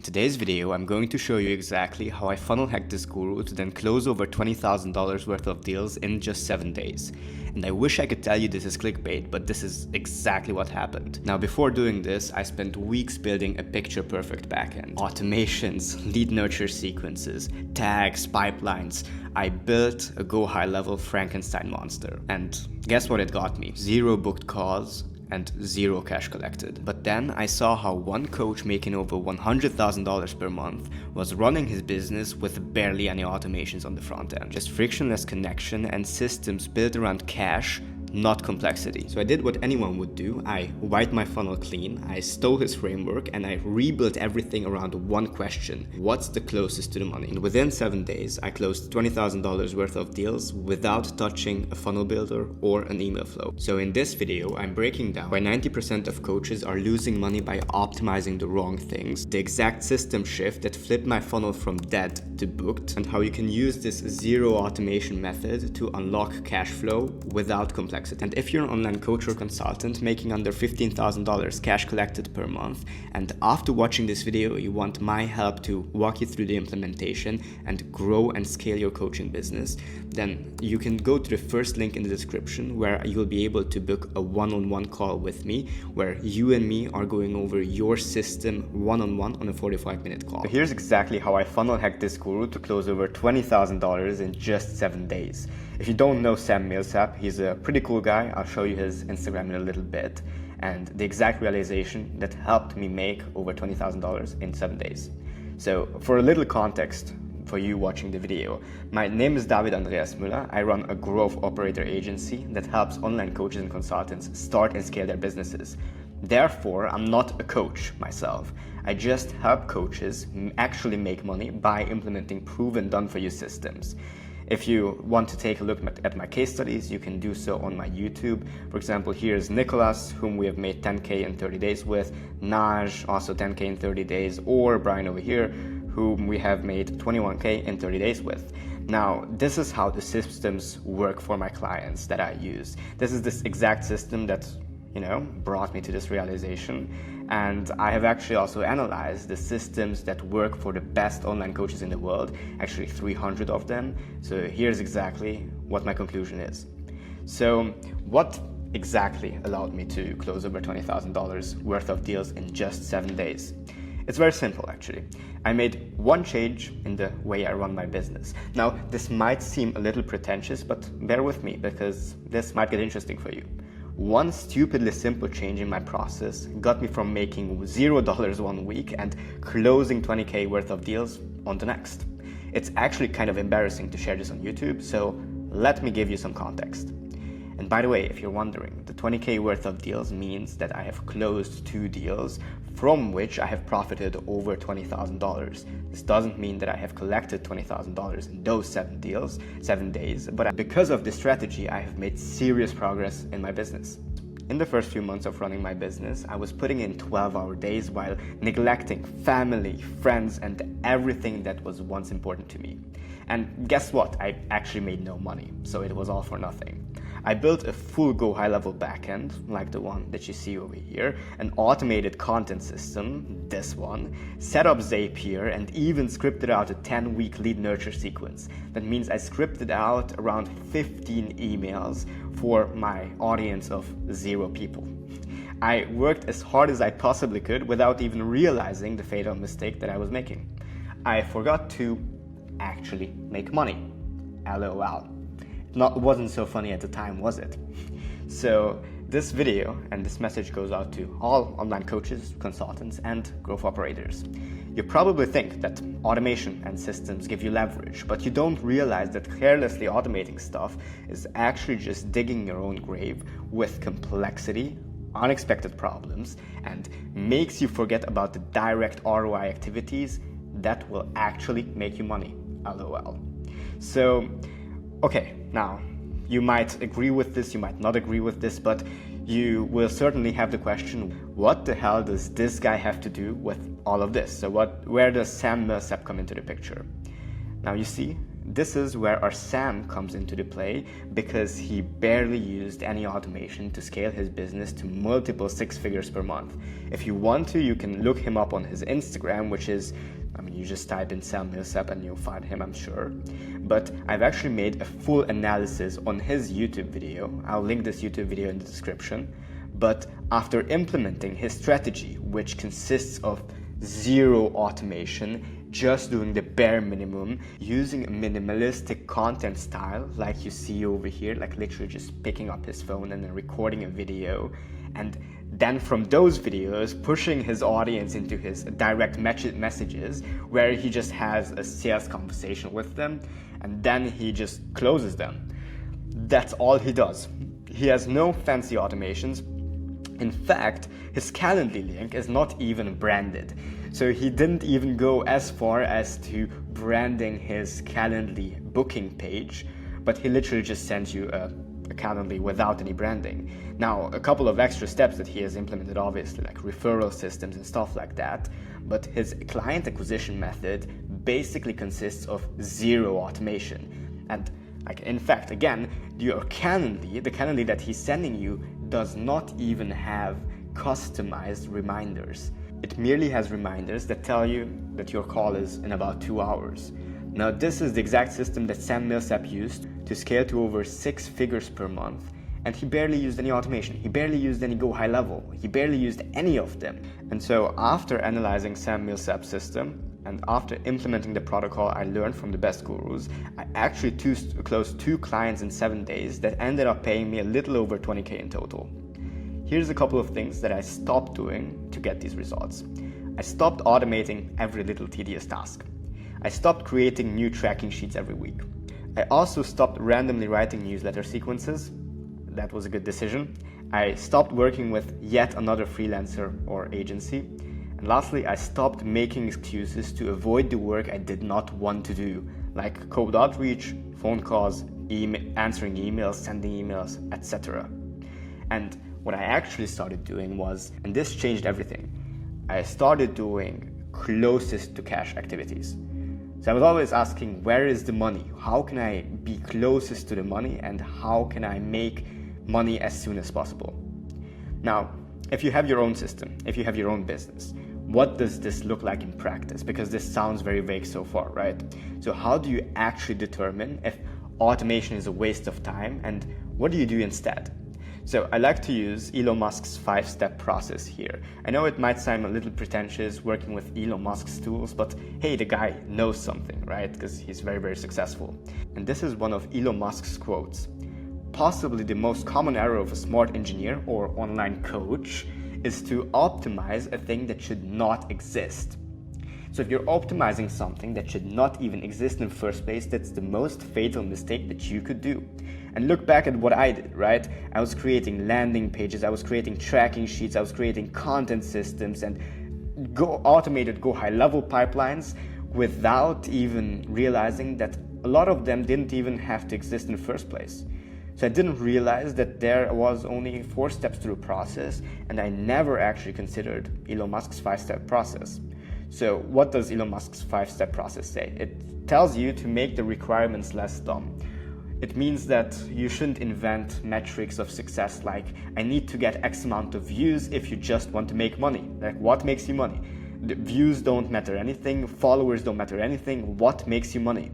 In today's video, I'm going to show you exactly how I funnel hacked this guru to then close over $20,000 worth of deals in just 7 days. And I wish I could tell you this is clickbait, but this is exactly what happened. Now, before doing this, I spent weeks building a picture-perfect backend. Automations, lead nurture sequences, tags, pipelines. I built a go high-level Frankenstein monster. And guess what it got me? 0 booked calls and 0 cash collected. But then I saw how one coach making over $100,000 per month was running his business with barely any automations on the front end. Just frictionless connection and systems built around cash, not complexity. So I did what anyone would do. I wiped my funnel clean, I stole his framework, and I rebuilt everything around one question: what's the closest to the money? And within 7 days, I closed $20,000 worth of deals without touching a funnel builder or an email flow. So in this video, I'm breaking down why 90% of coaches are losing money by optimizing the wrong things, the exact system shift that flipped my funnel from dead to booked, and how you can use this zero automation method to unlock cash flow without complexity. And if you're an online coach or consultant making under $15,000 cash collected per month, and after watching this video you want my help to walk you through the implementation and grow and scale your coaching business, then you can go to the first link in the description where you'll be able to book a one-on-one call with me, where you and me are going over your system one-on-one on a 45-minute call. So here's exactly how I funnel hacked this guru to close over $20,000 in just 7 days. If you don't know Sam Millsap, he's a pretty cool guy. I'll show you his Instagram in a little bit, and the exact realization that helped me make over $20,000 in 7 days. So for a little context for you watching the video, my name is David Andreas Müller. I run a growth operator agency that helps online coaches and consultants start and scale their businesses. Therefore, I'm not a coach myself. I just help coaches actually make money by implementing proven done-for-you systems. If you want to take a look at my case studies, you can do so on my YouTube. For example, here's Nicholas, whom we have made 10K in 30 days with, Naj, also 10K in 30 days, or Brian over here, whom we have made 21K in 30 days with. Now, this is how the systems work for my clients that I use. This is this exact system that, brought me to this realization. And I have actually also analyzed the systems that work for the best online coaches in the world, actually 300 of them. So here's exactly what my conclusion is. So what exactly allowed me to close over $20,000 worth of deals in just 7 days? It's very simple, actually. I made one change in the way I run my business. Now, this might seem a little pretentious, but bear with me because this might get interesting for you. One stupidly simple change in my process got me from making $0 one week and closing 20K worth of deals on the next. It's actually kind of embarrassing to share this on YouTube, so let me give you some context. And by the way, if you're wondering, the 20K worth of deals means that I have closed 2 deals from which I have profited over $20,000. This doesn't mean that I have collected $20,000 in those 7 days, but because of this strategy, I have made serious progress in my business. In the first few months of running my business, I was putting in 12-hour days while neglecting family, friends, and everything that was once important to me. And guess what? I actually made no money, so it was all for nothing. I built a full Go high-level backend, like the one that you see over here, an automated content system, this one, set up Zapier, and even scripted out a 10-week lead nurture sequence. That means I scripted out around 15 emails for my audience of 0 people. I worked as hard as I possibly could without even realizing the fatal mistake that I was making. I forgot to actually make money. LOL. It wasn't so funny at the time, was it? So this video and this message goes out to all online coaches, consultants, and growth operators. You probably think that automation and systems give you leverage, but you don't realize that carelessly automating stuff is actually just digging your own grave with complexity, unexpected problems, and makes you forget about the direct ROI activities that will actually make you money. LOL. So, okay, now you might agree with this, you might not agree with this, but you will certainly have the question, what the hell does this guy have to do with all of this? So where does Sam Millsap come into the picture? Now you see, This is where our Sam comes into the play, because he barely used any automation to scale his business to multiple six figures per month. If you want to, you can look him up on his Instagram, which is, you just type in Sam Millsap and you'll find him, I'm sure. But I've actually made a full analysis on his YouTube video. I'll link this YouTube video in the description. But after implementing his strategy, which consists of zero automation, just doing the bare minimum, using a minimalistic content style like you see over here, like literally just picking up his phone and then recording a video, and then from those videos pushing his audience into his direct messages, where he just has a sales conversation with them and then he just closes them. That's all he does. He has no fancy automations. In fact, his Calendly link is not even branded. So he didn't even go as far as to branding his Calendly booking page, but he literally just sends you a Calendly without any branding. Now, a couple of extra steps that he has implemented, obviously, like referral systems and stuff like that, but his client acquisition method basically consists of zero automation. And in fact, again, your Calendly, the Calendly that he's sending you, does not even have customized reminders. It merely has reminders that tell you that your call is in about 2 hours. Now, this is the exact system that Sam Millsap used to scale to over 6 figures per month, and he barely used any automation. He barely used any go high level. He barely used any of them. And so after analyzing Sam Millsap's system, and after implementing the protocol I learned from the best gurus, I actually closed 2 clients in 7 days that ended up paying me a little over 20K in total. Here's a couple of things that I stopped doing to get these results. I stopped automating every little tedious task. I stopped creating new tracking sheets every week. I also stopped randomly writing newsletter sequences. That was a good decision. I stopped working with yet another freelancer or agency. And lastly, I stopped making excuses to avoid the work I did not want to do, like cold outreach, phone calls, answering emails, sending emails, etc. And what I actually started doing was, and this changed everything, I started doing closest to cash activities. So I was always asking, where is the money? How can I be closest to the money, and how can I make money as soon as possible? Now, if you have your own system, if you have your own business, what does this look like in practice? Because this sounds very vague so far, right? So how do you actually determine if automation is a waste of time, and what do you do instead? So I like to use Elon Musk's 5-step process here. I know it might sound a little pretentious working with Elon Musk's tools, but hey, the guy knows something, right? Because he's very, very successful. And this is one of Elon Musk's quotes. Possibly the most common error of a smart engineer or online coach is to optimize a thing that should not exist. So if you're optimizing something that should not even exist in the first place, that's the most fatal mistake that you could do. And look back at what I did, right? I was creating landing pages, I was creating tracking sheets, I was creating content systems and automated go high level pipelines without even realizing that a lot of them didn't even have to exist in the first place. So I didn't realize that there was only 4 steps to the process, and I never actually considered Elon Musk's 5-step process. So what does Elon Musk's 5-step process say? It tells you to make the requirements less dumb. It means that you shouldn't invent metrics of success like, I need to get X amount of views if you just want to make money. Like, what makes you money? The views don't matter anything, followers don't matter anything. What makes you money?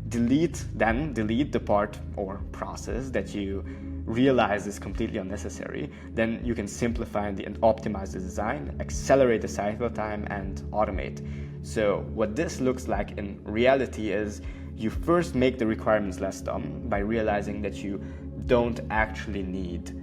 Delete the part or process that you realize is completely unnecessary. Then you can simplify and optimize the design, accelerate the cycle time, and automate. So what this looks like in reality is you first make the requirements less dumb by realizing that you don't actually need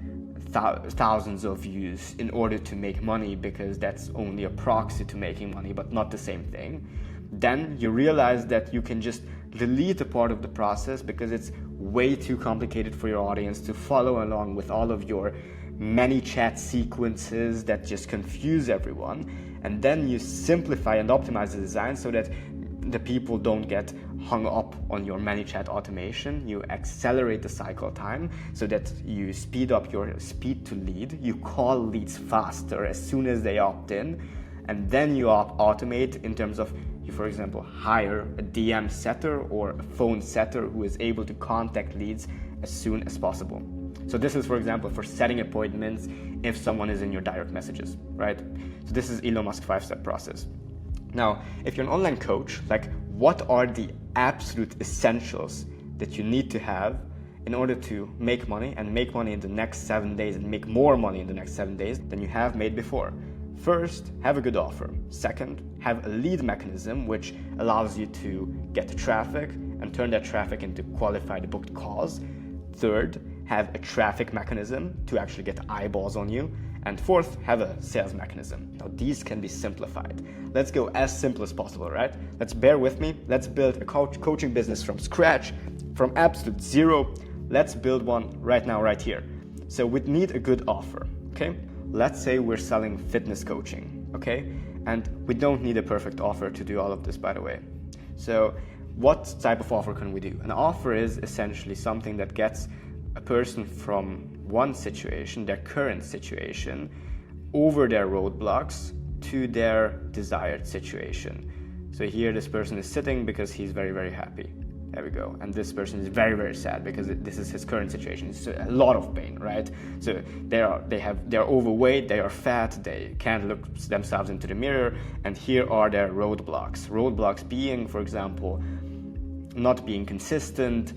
thousands of views in order to make money, because that's only a proxy to making money, but not the same thing. Then you realize that you can just delete a part of the process because it's way too complicated for your audience to follow along with all of your many chat sequences that just confuse everyone. And then you simplify and optimize the design so that the people don't get hung up on your ManyChat automation. You accelerate the cycle time so that you speed up your speed to lead. You call leads faster as soon as they opt in. and then you automate in terms of you, for example, hire a DM setter or a phone setter who is able to contact leads as soon as possible. So this is, for example, for setting appointments if someone is in your direct messages, right? So this is Elon Musk 5-step process. Now, if you're an online coach, like what are the absolute essentials that you need to have in order to make money and make money in the next 7 days and make more money in the next 7 days than you have made before? First, have a good offer. Second, have a lead mechanism which allows you to get the traffic and turn that traffic into qualified booked calls. Third, have a traffic mechanism to actually get eyeballs on you. And fourth, have a sales mechanism. Now these can be simplified. Let's go as simple as possible, right? Let's bear with me. Let's build a coaching business from scratch, from absolute zero. Let's build one right now, right here. So we need a good offer, okay? Let's say we're selling fitness coaching, okay? And we don't need a perfect offer to do all of this, by the way. So what type of offer can we do? An offer is essentially something that gets a person from one situation, their current situation, over their roadblocks to their desired situation. So here this person is sitting because he's very, very happy. There we go. And this person is very, very sad because this is his current situation. It's a lot of pain, right? So they're overweight, they are fat, they can't look themselves into the mirror, and here are their roadblocks. Roadblocks being, for example, not being consistent,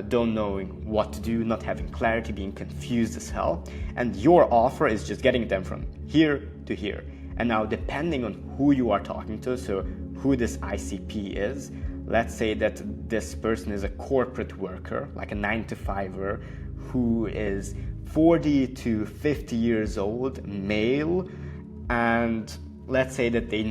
don't knowing what to do, not having clarity, being confused as hell. And your offer is just getting them from here to here. And now depending on who you are talking to, so who this ICP is, let's say that this person is a corporate worker, like a 9-to-5er, who is 40 to 50 years old, male, and let's say that they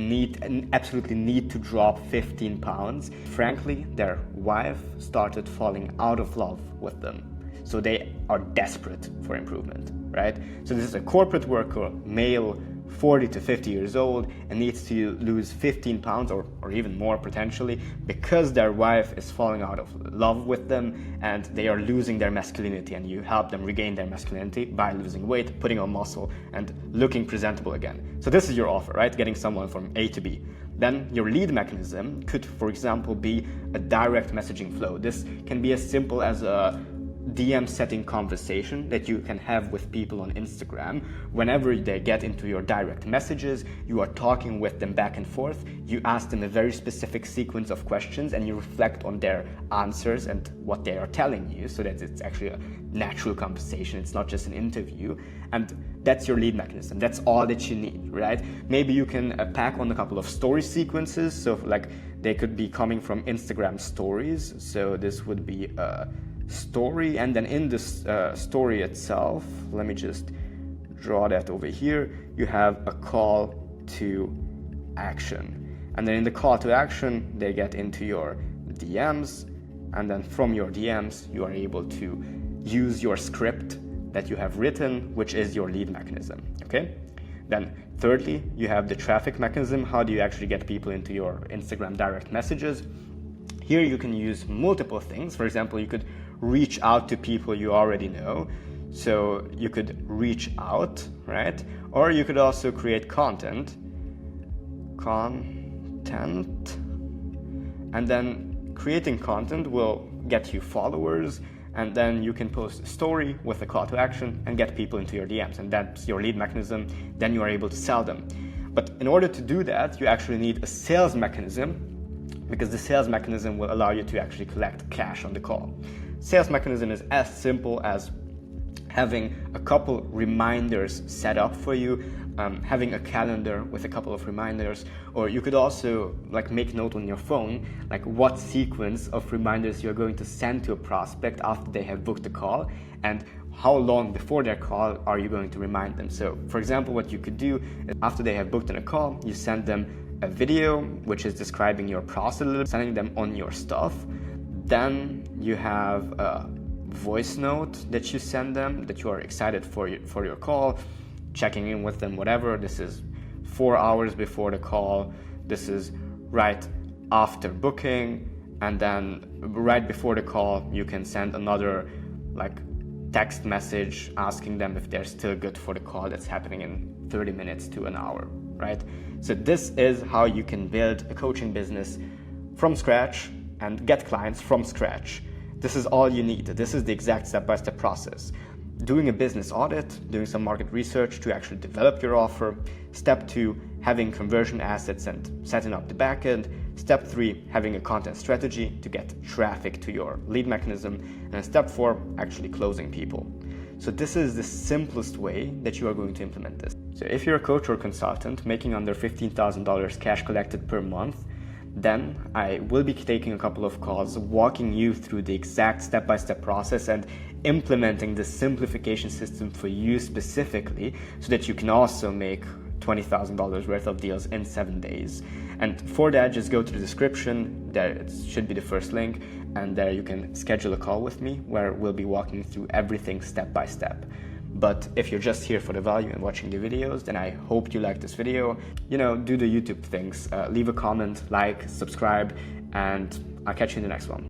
absolutely need to drop 15 pounds. Frankly, their wife started falling out of love with them. So they are desperate for improvement, right? So this is a corporate worker, male, 40 to 50 years old, and needs to lose 15 pounds or even more potentially because their wife is falling out of love with them and they are losing their masculinity, and you help them regain their masculinity by losing weight, putting on muscle, and looking presentable again. So this is your offer, right? Getting someone from A to B. Then your lead mechanism could, for example, be a direct messaging flow. This can be as simple as a DM setting conversation that you can have with people on Instagram. Whenever they get into your direct messages, you are talking with them back and forth. You ask them a very specific sequence of questions and you reflect on their answers and what they are telling you, so that it's actually a natural conversation. It's not just an interview. And that's your lead mechanism. That's all that you need, right? Maybe you can pack on a couple of story sequences. So like they could be coming from Instagram stories. So this would be a story, and then in this story itself, let me just draw that over here, you have a call to action, and then in the call to action they get into your DMs, and then from your DMs you are able to use your script that you have written, which is your lead mechanism. Okay, then thirdly, you have the traffic mechanism. How do you actually get people into your Instagram direct messages? Here you can use multiple things. For example, you could reach out to people you already know. So you could reach out, right? Or you could also create content, and then creating content will get you followers, and then you can post a story with a call to action and get people into your DMs, and that's your lead mechanism. Then you are able to sell them. But in order to do that, you actually need a sales mechanism, because the sales mechanism will allow you to actually collect cash on the call. Sales mechanism is as simple as having a couple reminders set up for you, having a calendar with a couple of reminders, or you could also like make note on your phone, like what sequence of reminders you're going to send to a prospect after they have booked a call, and how long before their call are you going to remind them. So for example, what you could do is after they have booked in a call, you send them a video which is describing your process, sending them on your stuff. Then you have a voice note that you send them that you are excited for your call, checking in with them, whatever. This is 4 hours before the call. This is right after booking, and then right before the call you can send another like text message asking them if they're still good for the call that's happening in 30 minutes to an hour, right? So this is how you can build a coaching business from scratch and get clients from scratch. This is all you need. This is the exact step-by-step process. Doing a business audit, doing some market research to actually develop your offer. Step 2, having conversion assets and setting up the backend. Step 3, having a content strategy to get traffic to your lead mechanism. And step 4, actually closing people. So this is the simplest way that you are going to implement this. So if you're a coach or consultant making under $15,000 cash collected per month, then I will be taking a couple of calls, walking you through the exact step-by-step process and implementing the simplification system for you specifically so that you can also make $20,000 worth of deals in 7 days. And for that, just go to the description. There it should be the first link, and there you can schedule a call with me where we'll be walking through everything step by step. But if you're just here for the value and watching the videos, then I hope you like this video. Do the YouTube things. Leave a comment, like, subscribe, and I'll catch you in the next one.